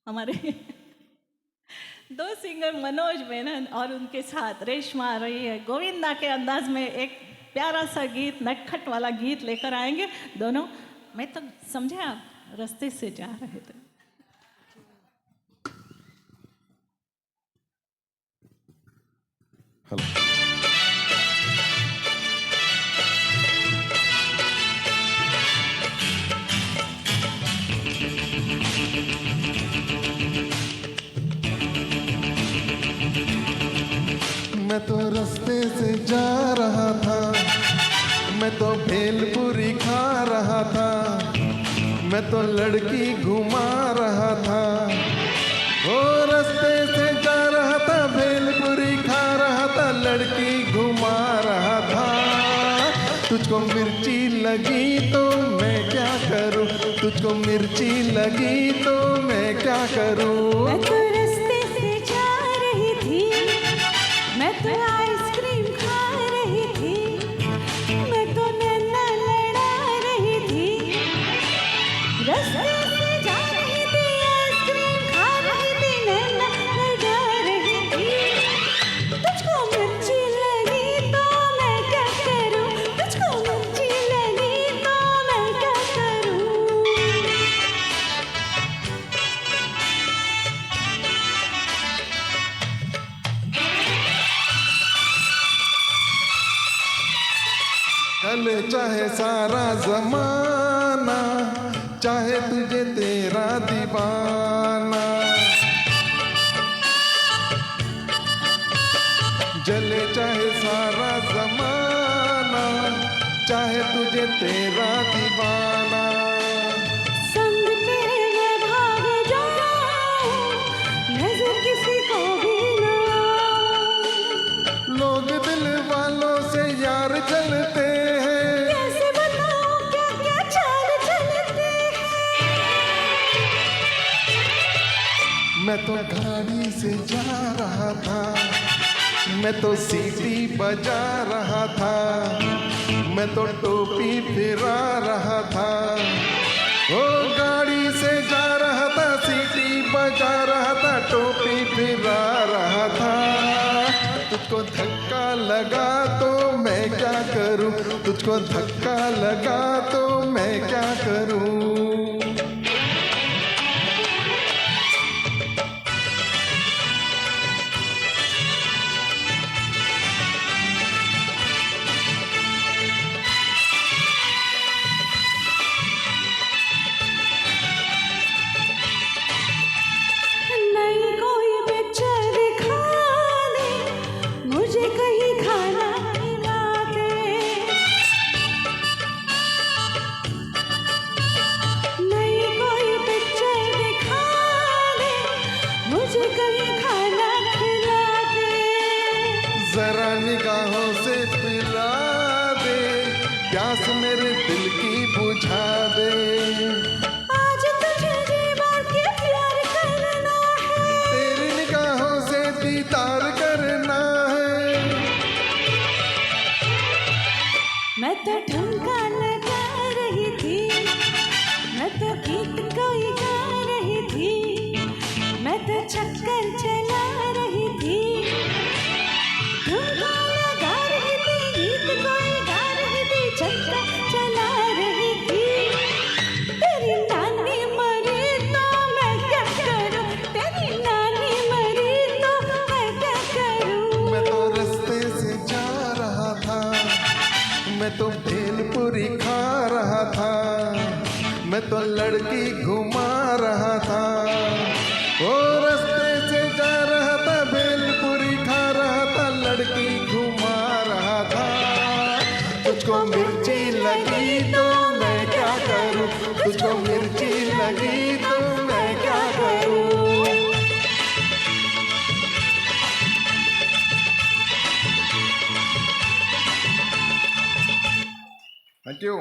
हमारे दो सिंगर मनोज मेनन और उनके साथ रेशमा आ रही है। गोविंदा के अंदाज में एक प्यारा सा गीत, नटखट वाला गीत लेकर आएंगे दोनों। मैं तो समझे आप रास्ते से जा रहे थे। हेलो, मैं तो रास्ते से जा रहा था, मैं तो भेलपुरी खा रहा था, मैं तो लड़की घुमा रहा था। ओ रास्ते से जा रहा था, भेलपुरी खा रहा था, लड़की घुमा रहा था। तुझको मिर्ची लगी तो मैं क्या करूं, तुझको मिर्ची लगी तो मैं क्या करूं। मैं तो रास्ते से जा रही थी, मैं तो आइसक्रीम खा रही थी, मैं तो नैना लड़ा रही थी। रास्ते से जा रही थी, आइसक्रीम खा रही थी, नैना लड़ा रही थी। तुझको मिर्ची लगी तो मैं क्या करूं, तुझको मिर्ची लगी तो मैं क्या करूं। चले चाहे सारा जमाना, चाहे तुझे तेरा दीवाना, जले चाहे सारा जमाना, चाहे तुझे तेरा दीवाना। संग तेरे मैं भाग जाऊं, नजर किसी को भी ना आऊं। लोग दिल वालों से यार चलते हैं, कैसे बताऊं क्या क्या चाल चलते हैं। मैं तो गाड़ी से जा रहा था, मैं तो सीटी बजा रहा था, मैं तो टोपी फिरा रहा था। ओ गाड़ी से जा रहा था, सीटी बजा रहा था, टोपी फिरा रहा था। तुझको धक्का लगा तो मैं क्या करूं, तुझको धक्का लगा तो मैं क्या करूं। नई कोई पिक्चर दिखा दे, मुझे कहीं खाना खिला दे। नई कोई पिक्चर दिखा दे, मुझे कहीं खाना खिला दे। जरा निगाहों से पिला दे, प्यास मेरे दिल की बुझा दे। आज तुझे जी भर के प्यार करना है, तेरी निगाहों से दीदार करना है। मैं तो ठुमका लगा रही थी, मैं तो गीत कोई गा रही थी, मैं तो चक्कर चला रही थी। ठुमका लगा रही थी, गीत कोई गा रही थी, चक्कर चला रही थी। तेरी नानी मरी तो मैं क्या करूं, तेरी नानी मरी तो मैं क्या करूं। मैं तो रास्ते से जा रहा था, मैं तो भेलपुरी खा रहा था, मैं तो लड़की घुमा रहा था। ओ रास्ते से जा रहा था, भेलपुरी खा रहा था, लड़की घुमा रहा था। तुझको मिर्ची लगी तो मैं क्या करूं, तुझको मिर्ची लगी तो मैं क्या करूं। Thank you.